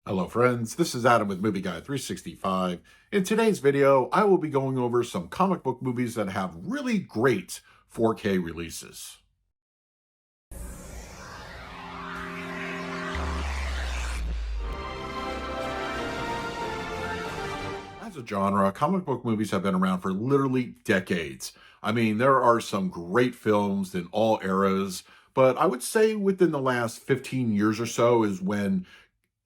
Hello friends, this is Adam with Movie Guy 365. In today's video, I will be going over some comic book movies that have really great 4K releases. As a genre, comic book movies have been around for literally decades. I mean, there are some great films in all eras, but I would say within the last 15 years or so is when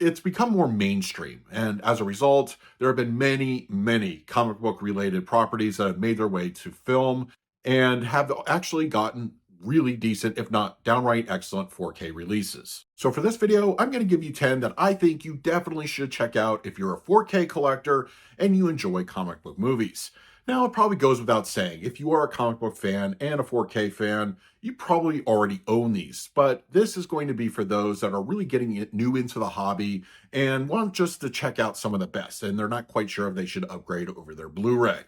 it's become more mainstream. And as a result, there have been many comic book related properties that have made their way to film and have actually gotten really decent, if not downright excellent 4K releases. So for this video, I'm going to give you 10 that I think you definitely should check out if you're a 4K collector and you enjoy comic book movies. Now, it probably goes without saying, if you are a comic book fan and a 4K fan, you probably already own these, but this is going to be for those that are really getting new into the hobby and want just to check out some of the best, and they're not quite sure if they should upgrade over their Blu-ray.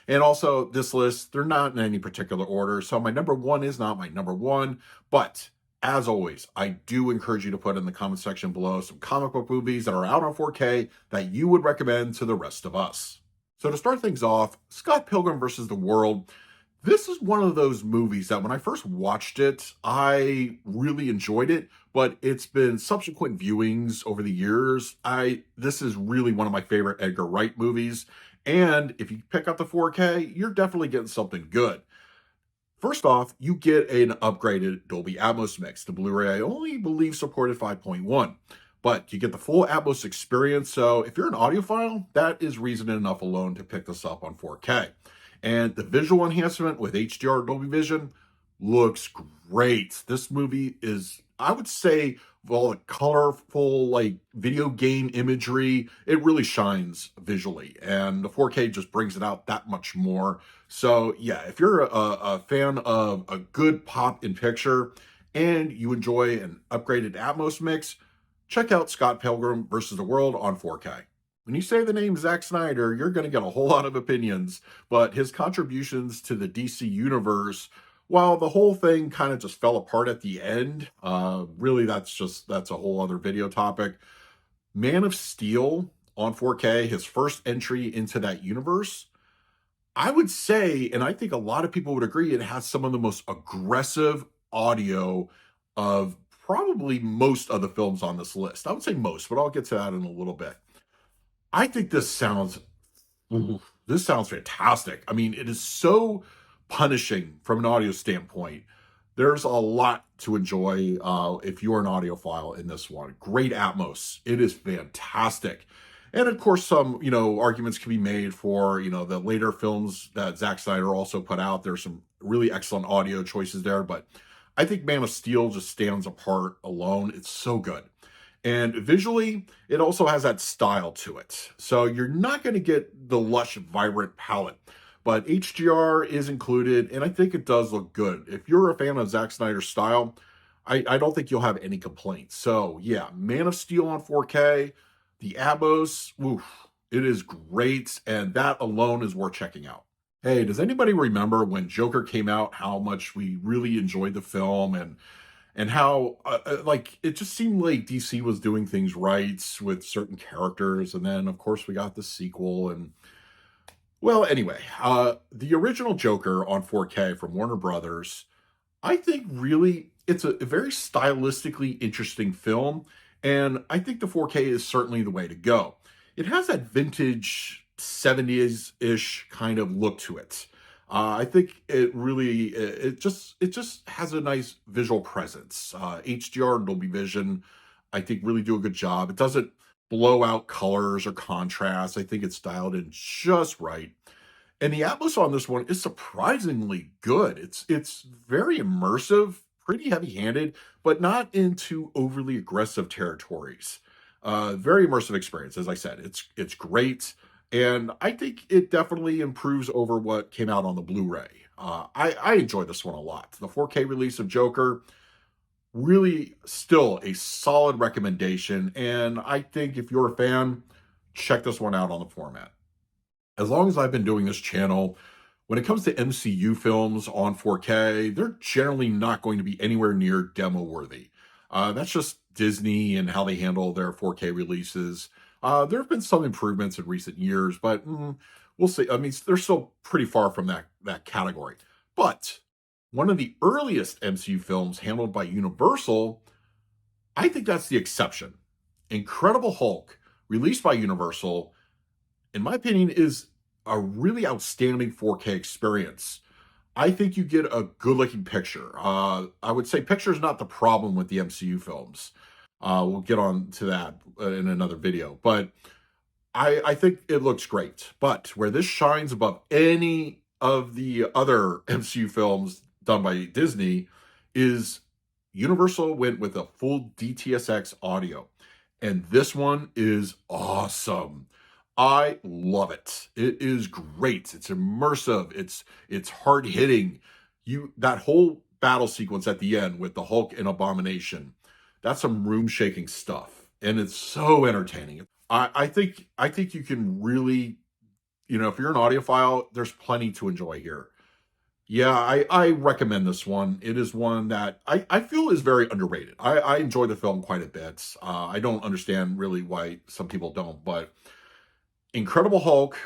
And also, this list, they're not in any particular order, so my number one is not my number one, but as always, I do encourage you to put in the comment section below some comic book movies that are out on 4K that you would recommend to the rest of us. So to start things off, Scott Pilgrim vs. the World. This is one of those movies that when I first watched it, I really enjoyed it, but it's been subsequent viewings over the years. This is really one of my favorite Edgar Wright movies. And if you pick up the 4K, you're definitely getting something good. First off, you get an upgraded Dolby Atmos mix. The Blu-ray, I only believe, supported 5.1. But you get the full Atmos experience, so if you're an audiophile, that is reason enough alone to pick this up on 4K. And the visual enhancement with HDR Dolby Vision looks great. This movie is, I would say, well, the colorful, like, video game imagery, it really shines visually. And the 4K just brings it out that much more. So, yeah, if you're a fan of a good pop in picture and you enjoy an upgraded Atmos mix, check out Scott Pilgrim vs. the World on 4K. When you say the name Zack Snyder, you're going to get a whole lot of opinions, but his contributions to the DC universe, while the whole thing kind of just fell apart at the end, really that's a whole other video topic. Man of Steel on 4K, his first entry into that universe, I would say, and I think a lot of people would agree, it has some of the most aggressive audio of probably most of the films on this list. I would say most, but I'll get to that in a little bit. I think this sounds fantastic. I mean, it is so punishing from an audio standpoint. There's a lot to enjoy if you're an audiophile in this one. Great Atmos. It is fantastic. And of course, some, arguments can be made for, the later films that Zack Snyder also put out. There's some really excellent audio choices there, but I think Man of Steel just stands apart alone. It's so good. And visually, it also has that style to it. So you're not going to get the lush, vibrant palette, but HDR is included, and I think it does look good. If you're a fan of Zack Snyder's style, I don't think you'll have any complaints. So yeah, Man of Steel on 4K, the Atmos, it is great, and that alone is worth checking out. Hey, does anybody remember when Joker came out, how much we really enjoyed the film and how like it just seemed like DC was doing things right with certain characters, and then of course we got the sequel, and well, anyway, the original Joker on 4K from Warner Brothers, I think really it's a very stylistically interesting film, and I think the 4K is certainly the way to go. It has that vintage 70s-ish kind of look to it. I think it really, it just has a nice visual presence. HDR and Dolby Vision, I think, really do a good job. It doesn't blow out colors or contrast. I think it's dialed in just right. And the Atmos on this one is surprisingly good. It's very immersive, pretty heavy-handed, but not into overly aggressive territories. Very immersive experience. As I said, it's great. And I think it definitely improves over what came out on the Blu-ray. I enjoy this one a lot. The 4K release of Joker, really still a solid recommendation. And I think if you're a fan, check this one out on the format. As long as I've been doing this channel, when it comes to MCU films on 4K, they're generally not going to be anywhere near demo worthy. That's just Disney and how they handle their 4K releases. There have been some improvements in recent years, but we'll see. I mean, they're still pretty far from that category. But one of the earliest MCU films handled by Universal, I think that's the exception. Incredible Hulk, released by Universal, in my opinion, is a really outstanding 4K experience. I think you get a good looking picture. I would say picture is not the problem with the MCU films. We'll get on to that in another video, but I think it looks great. But where this shines above any of the other MCU films done by Disney is Universal went with a full DTS:X audio. And this one is awesome. I love it. It is great. It's immersive. It's hard hitting. That whole battle sequence at the end with the Hulk and Abomination, that's some room shaking stuff. And it's so entertaining. I think you can really, if you're an audiophile, there's plenty to enjoy here. Yeah, I recommend this one. It is one that I feel is very underrated. I enjoy the film quite a bit. I don't understand really why some people don't, but Incredible Hulk,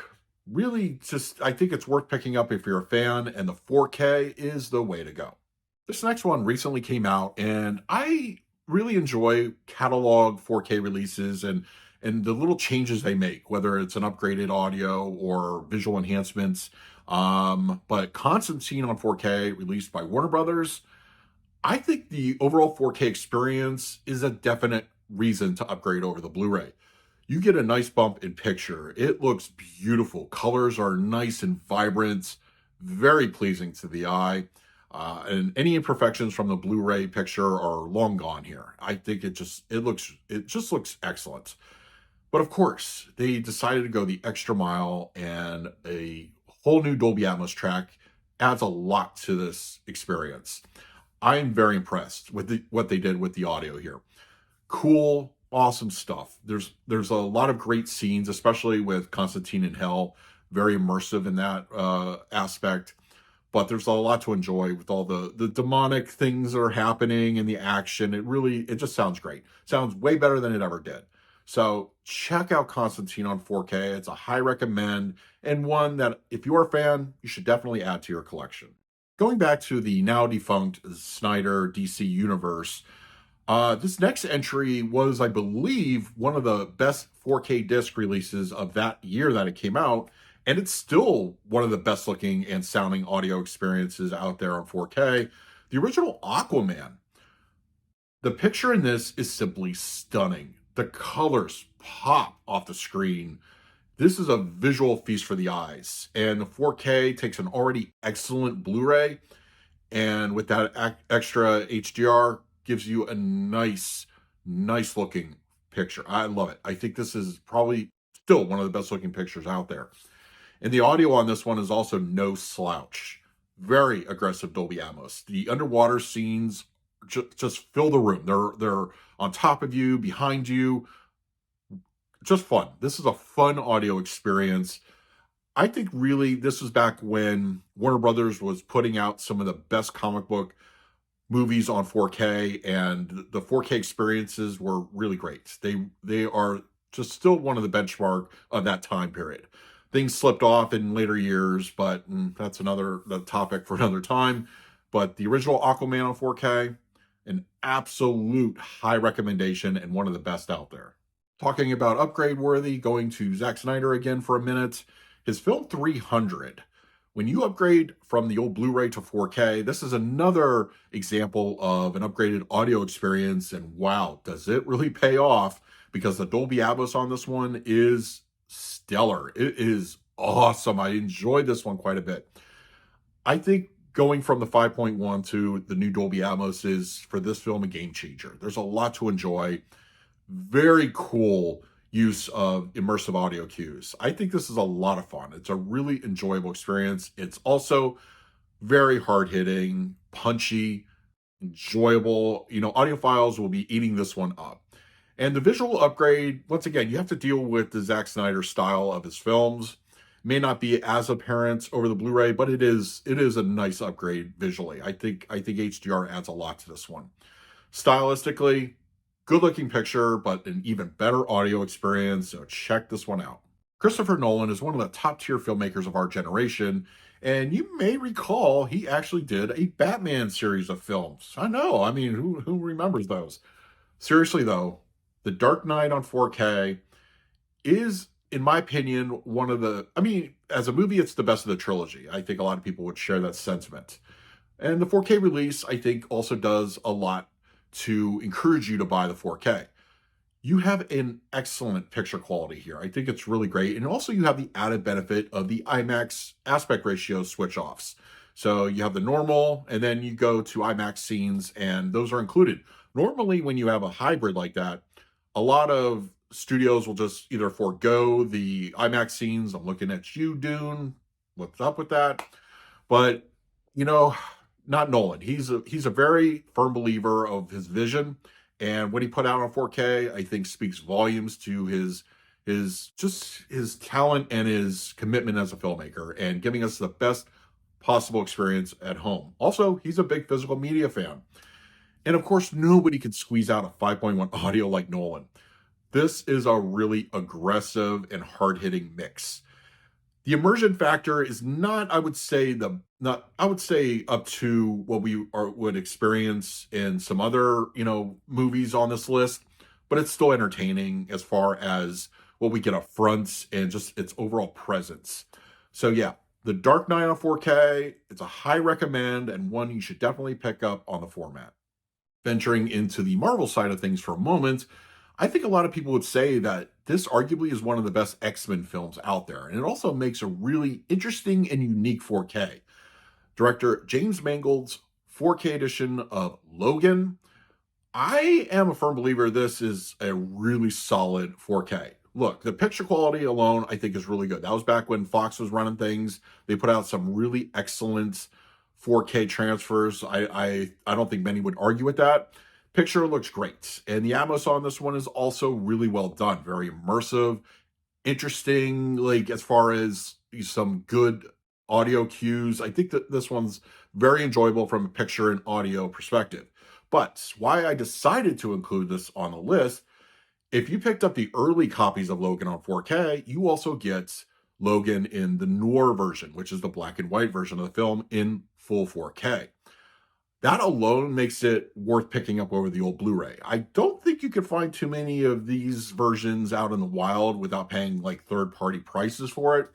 really just, I think it's worth picking up if you're a fan, and the 4K is the way to go. This next one recently came out, and I really enjoy catalog 4K releases and the little changes they make, whether it's an upgraded audio or visual enhancements. But Constantine on 4K, released by Warner Brothers, I think the overall 4K experience is a definite reason to upgrade over the Blu-ray. You get a nice bump in picture. It looks beautiful. Colors are nice and vibrant, very pleasing to the eye. And any imperfections from the Blu-ray picture are long gone here. I think it just looks excellent. But of course, they decided to go the extra mile, and a whole new Dolby Atmos track adds a lot to this experience. I am very impressed with what they did with the audio here. Cool, awesome stuff. There's a lot of great scenes, especially with Constantine in Hell, very immersive in that aspect. But there's a lot to enjoy with all the demonic things that are happening and the action. It just sounds great. Sounds way better than it ever did. So check out Constantine on 4K. It's a high recommend, and one that if you're a fan, you should definitely add to your collection. Going back to the now defunct Snyder DC universe, this next entry was, I believe, one of the best 4K disc releases of that year that it came out, and it's still one of the best looking and sounding audio experiences out there on 4K. The original Aquaman. The picture in this is simply stunning. The colors pop off the screen. This is a visual feast for the eyes, and the 4K takes an already excellent Blu-ray, and with that extra HDR, gives you a nice looking picture. I love it. I think this is probably still one of the best looking pictures out there. And the audio on this one is also no slouch. Very aggressive Dolby Atmos. The underwater scenes just fill the room. They're on top of you, behind you. Just fun. This is a fun audio experience. I think really this was back when Warner Brothers was putting out some of the best comic book movies on 4K, and the 4K experiences were really great. They are just still one of the benchmark of that time period. Things slipped off in later years, but that's another topic for another time. But the original Aquaman on 4K, an absolute high recommendation and one of the best out there. Talking about upgrade worthy, going to Zack Snyder again for a minute. His film 300. When you upgrade from the old Blu-ray to 4K, this is another example of an upgraded audio experience, and wow, does it really pay off, because the Dolby Atmos on this one is stellar. It is awesome. I enjoyed this one quite a bit. I think going from the 5.1 to the new Dolby Atmos is, for this film, a game changer. There's a lot to enjoy. Very cool use of immersive audio cues. I think this is a lot of fun. It's a really enjoyable experience. It's also very hard-hitting, punchy, enjoyable. Audiophiles will be eating this one up. And the visual upgrade, once again, you have to deal with the Zack Snyder style of his films. May not be as apparent over the Blu-ray, but it is a nice upgrade visually. I think HDR adds a lot to this one. Stylistically, Good looking picture, but an even better audio experience. So check this one out. Christopher Nolan is one of the top tier filmmakers of our generation. And you may recall he actually did a Batman series of films. I know. I mean, who remembers those? Seriously, though, The Dark Knight on 4K is, in my opinion, one of the, I mean, as a movie, it's the best of the trilogy. I think a lot of people would share that sentiment. And the 4K release, I think, also does a lot to encourage you to buy the 4K. You have an excellent picture quality here. I think it's really great. And also, you have the added benefit of the IMAX aspect ratio switch offs. So you have the normal, and then you go to IMAX scenes, and those are included. Normally, when you have a hybrid like that, a lot of studios will just either forego the IMAX scenes. I'm looking at you, Dune. What's up with that? But you know, not Nolan. He's a very firm believer of his vision, and what he put out on 4K, I think, speaks volumes to his talent and his commitment as a filmmaker, and giving us the best possible experience at home. Also, he's a big physical media fan, and of course, nobody can squeeze out a 5.1 audio like Nolan. This is a really aggressive and hard hitting mix. The immersion factor is not, I would say, I would say up to what would experience in some other, movies on this list, but it's still entertaining as far as what we get up front and just its overall presence. So yeah, The Dark Knight on 4K, it's a high recommend and one you should definitely pick up on the format. Venturing into the Marvel side of things for a moment, I think a lot of people would say that this arguably is one of the best X-Men films out there, and it also makes a really interesting and unique 4K. Director James Mangold's 4K edition of Logan. I am a firm believer this is a really solid 4K. Look, the picture quality alone, I think, is really good. That was back when Fox was running things. They put out some really excellent 4K transfers. I don't think many would argue with that. Picture looks great. And the Atmos on this one is also really well done. Very immersive, interesting, like as far as some good audio cues. I think that this one's very enjoyable from a picture and audio perspective. But why I decided to include this on the list, if you picked up the early copies of Logan on 4K, you also get Logan in the noir version, which is the black and white version of the film in full 4K. That alone makes it worth picking up over the old Blu-ray. I don't think you could find too many of these versions out in the wild without paying like third-party prices for it.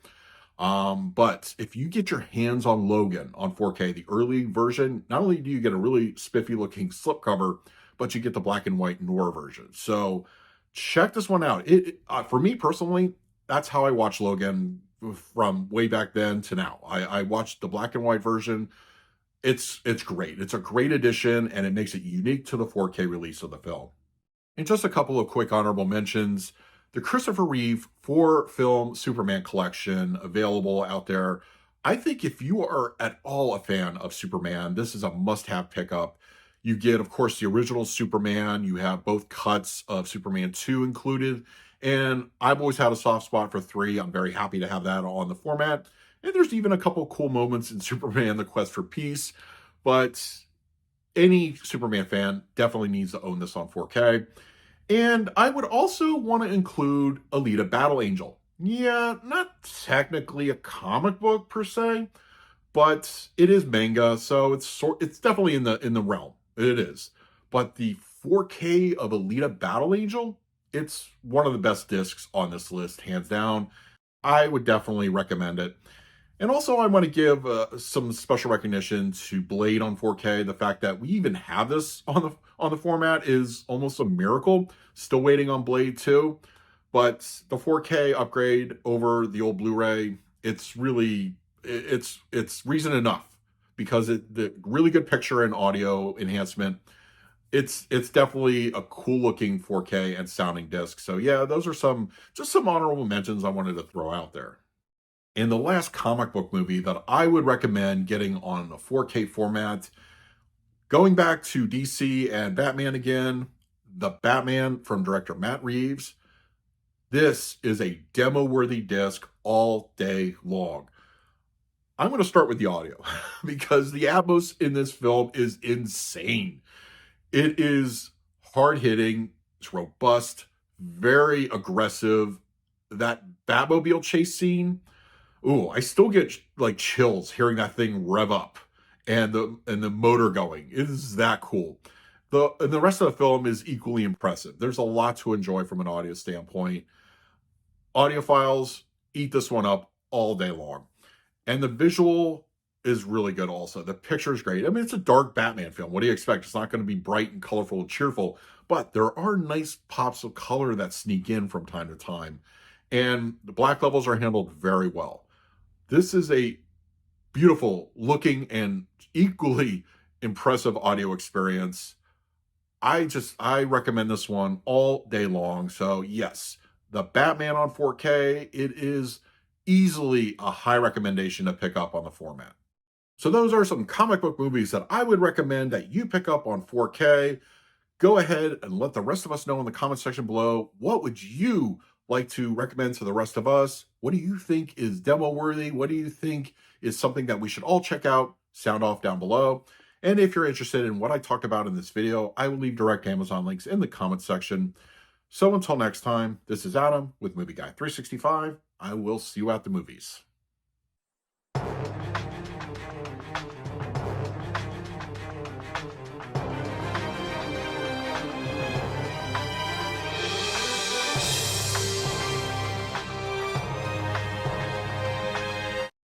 But if you get your hands on Logan on 4K, the early version, not only do you get a really spiffy looking slipcover, but you get the black and white noir version. So check this one out. For me personally, that's how I watch Logan from way back then to now. I watched the black and white version. It's great. It's a great addition, and it makes it unique to the 4K release of the film. And just a couple of quick honorable mentions. The Christopher Reeve 4-film Superman collection available out there. I think if you are at all a fan of Superman, this is a must-have pickup. You get, of course, the original Superman. You have both cuts of Superman 2 included. And I've always had a soft spot for 3. I'm very happy to have that on the format. And there's even a couple cool moments in Superman, The Quest for Peace. But any Superman fan definitely needs to own this on 4K. And I would also want to include Alita Battle Angel. Yeah, not technically a comic book per se, but it is manga, so it's definitely in the realm. It is. But the 4K of Alita Battle Angel, it's one of the best discs on this list, hands down. I would definitely recommend it. And also, I want to give some special recognition to Blade on 4K. The fact that we even have this on the format is almost a miracle. Still waiting on Blade 2, but the 4K upgrade over the old Blu-ray, it's really it's reason enough because the really good picture and audio enhancement. It's definitely a cool looking 4K and sounding disc. So yeah, those are some honorable mentions I wanted to throw out there. And the last comic book movie that I would recommend getting on a 4K format, going back to DC and Batman again, the Batman from director Matt Reeves. This is a demo-worthy disc all day long. I'm going to start with the audio because the Atmos in this film is insane. It is hard-hitting. It's robust, very aggressive. That Batmobile chase scene, ooh, I still get like chills hearing that thing rev up and the motor going. It is that cool. The rest of the film is equally impressive. There's a lot to enjoy from an audio standpoint. Audiophiles, eat this one up all day long. And the visual is really good also. The picture is great. I mean, it's a dark Batman film. What do you expect? It's not going to be bright and colorful and cheerful, but there are nice pops of color that sneak in from time to time. And the black levels are handled very well. This is a beautiful looking and equally impressive audio experience. I recommend this one all day long. So yes, the Batman on 4K, it is easily a high recommendation to pick up on the format. So those are some comic book movies that I would recommend that you pick up on 4K. Go ahead and let the rest of us know in the comment section below. What would you like to recommend to the rest of us? What do you think is demo worthy? What do you think is something that we should all check out? Sound off down below. And if you're interested in what I talked about in this video, I will leave direct Amazon links in the comment section. So until next time, this is Adam with Movie Guy 365. I will see you at the movies.